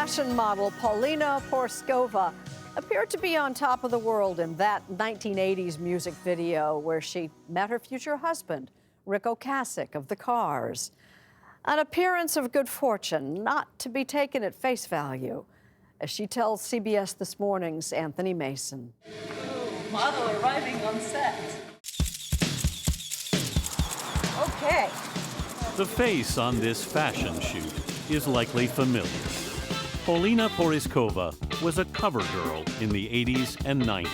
Fashion model Paulina Porizkova appeared to be on top of the world in that 1980s music video where she met her future husband, Rick Ocasek of the Cars. An appearance of good fortune, not to be taken at face value, as she tells CBS This Morning's Anthony Mason. Model arriving on set. Okay. The face on this fashion shoot is likely familiar. Paulina Porizkova was a cover girl in the 80s and 90s.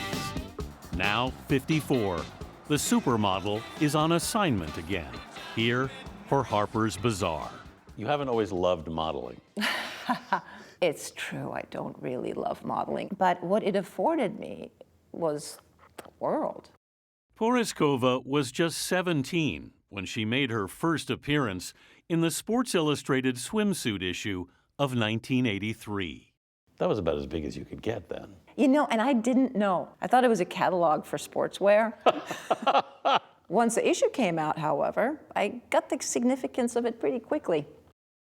Now 54, the supermodel is on assignment again, here for Harper's Bazaar. You haven't always loved modeling. It's true, I don't really love modeling, but what it afforded me was the world. Porizkova was just 17 when she made her first appearance in the Sports Illustrated swimsuit issue of 1983. That was about as big as you could get then. You know, and I didn't know. I thought it was a catalog for sportswear. Once the issue came out, however, I got the significance of it pretty quickly.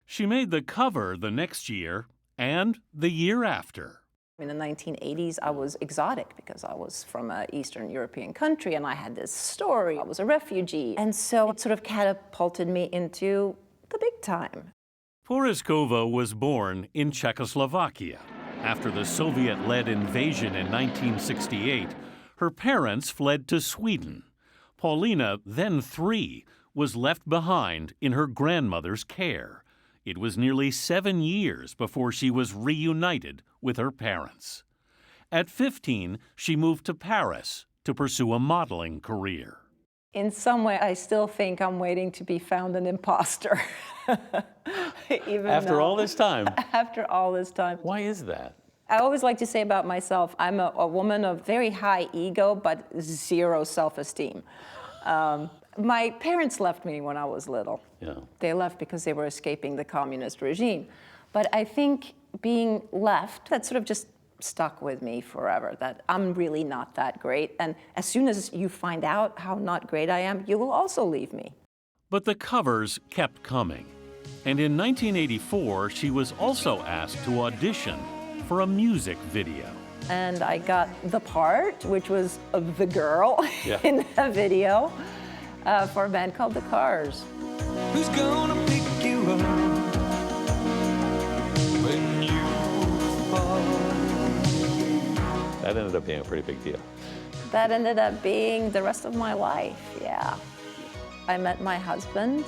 She made the cover the next year and the year after. In the 1980s, I was exotic because I was from an Eastern European country and I had this story. I was a refugee. And so it sort of catapulted me into the big time. Porizkova was born in Czechoslovakia. After the Soviet-led invasion in 1968, her parents fled to Sweden. Paulina, then 3, was left behind in her grandmother's care. It was nearly 7 years before she was reunited with her parents. At 15, she moved to Paris to pursue a modeling career. In some way, I still think I'm waiting to be found an imposter. After all this time? After all this time. Why is that? I always like to say about myself, I'm a woman of very high ego, but zero self-esteem. My parents left me when I was little. Yeah. They left because they were escaping the communist regime. But I think being left, that sort of just stuck with me forever, that I'm really not that great. And as soon as you find out how not great I am, you will also leave me. But the covers kept coming. And in 1984, she was also asked to audition for a music video. And I got the part, which was the girl in the video, for a band called The Cars. Who's gonna pick you up when you fall? That ended up being a pretty big deal. That ended up being the rest of my life, yeah. I met my husband,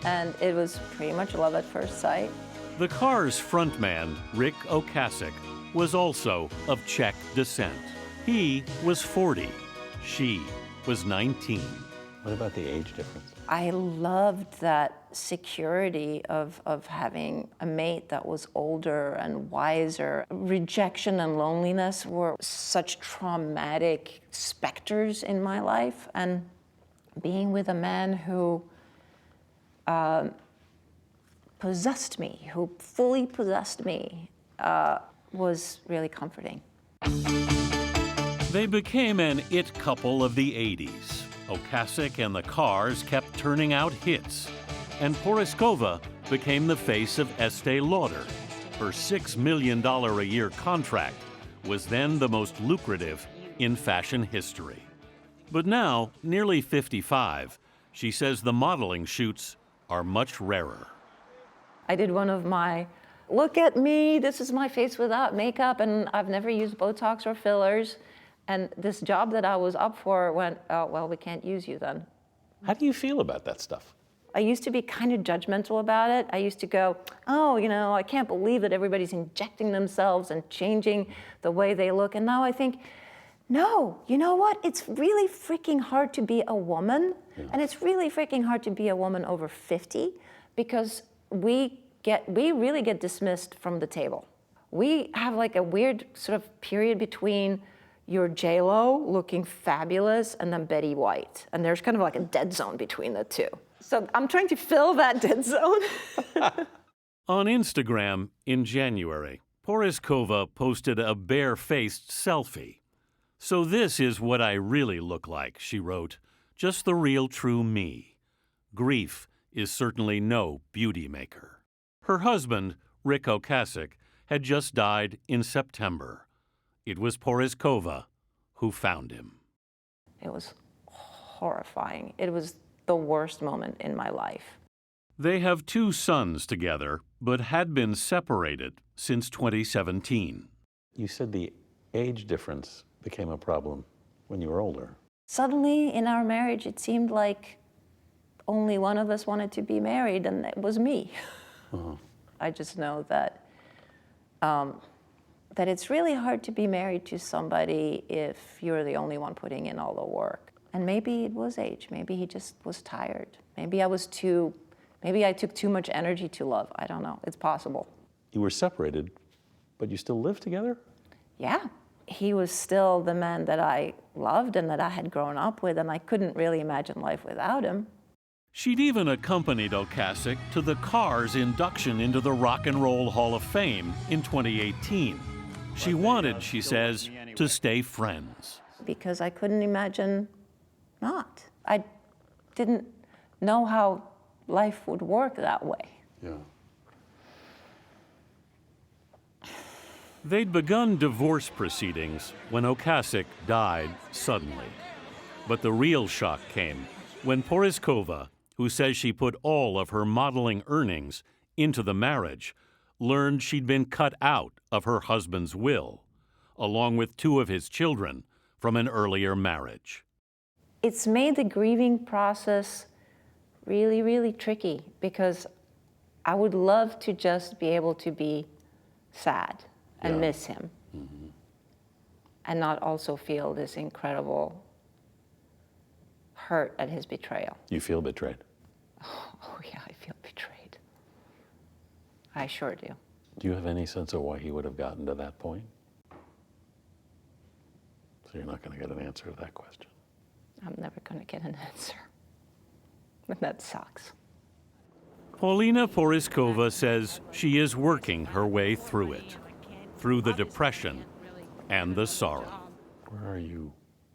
and it was pretty much love at first sight. The Cars frontman, Rick Ocasek, was also of Czech descent. He was 40. She was 19. What about the age difference? I loved that security of having a mate that was older and wiser. Rejection and loneliness were such traumatic specters in my life, and being with a man who possessed me, who fully possessed me, was really comforting. They became an it couple of the 80s. Ocasek and the Cars kept turning out hits, and Porizkova became the face of Estée Lauder. Her $6 million a year contract was then the most lucrative in fashion history. But now, nearly 55, she says the modeling shoots are much rarer. I did one of my, look at me, this is my face without makeup, and I've never used Botox or fillers. And this job that I was up for went, oh, well, we can't use you then. How do you feel about that stuff? I used to be kind of judgmental about it. I used to go, oh, you know, I can't believe that everybody's injecting themselves and changing the way they look. And now I think, no, you know what? It's really freaking hard to be a woman. Yeah. And it's really freaking hard to be a woman over 50 because we really get dismissed from the table. We have like a weird sort of period between you're J-Lo looking fabulous and then Betty White. And there's kind of like a dead zone between the two. So I'm trying to fill that dead zone. On Instagram in January, Porizkova posted a bare-faced selfie. "So this is what I really look like," she wrote. "Just the real true me. Grief is certainly no beauty maker." Her husband, Rick Ocasek, had just died in September. It was Porizkova who found him. It was horrifying. It was the worst moment in my life. They have 2 sons together, but had been separated since 2017. You said the age difference became a problem when you were older. Suddenly, in our marriage, it seemed like only one of us wanted to be married, and it was me. I just know that that it's really hard to be married to somebody if you're the only one putting in all the work. And maybe it was age. Maybe he just was tired. Maybe I took too much energy to love. I don't know. It's possible. You were separated, but you still lived together? Yeah. He was still the man that I loved and that I had grown up with, and I couldn't really imagine life without him. She'd even accompanied Ocasek to the Cars induction into the Rock and Roll Hall of Fame in 2018. She wanted, she says, to stay friends. Because I couldn't imagine not. I didn't know how life would work that way. Yeah. They'd begun divorce proceedings when Ocasek died suddenly. But the real shock came when Porizkova, who says she put all of her modeling earnings into the marriage, learned she'd been cut out of her husband's will, along with 2 of his children from an earlier marriage. It's made the grieving process really, really tricky, because I would love to just be able to be sad and miss him, and not also feel this incredible hurt at his betrayal. You feel betrayed? Oh yeah, I feel betrayed. I sure do. Do you have any sense of why he would have gotten to that point? So you're not going to get an answer to that question. I'm never going to get an answer. And that sucks. Paulina Porizkova says she is working her way through it, through the depression and the sorrow. Where are you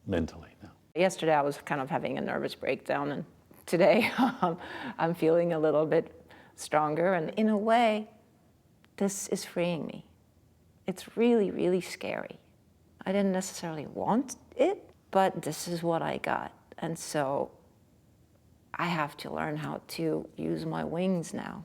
mentally now? Yesterday I was kind of having a nervous breakdown, and today I'm feeling a little bit stronger, and in a way, this is freeing me. It's really, really scary. I didn't necessarily want it, but this is what I got. And so I have to learn how to use my wings now.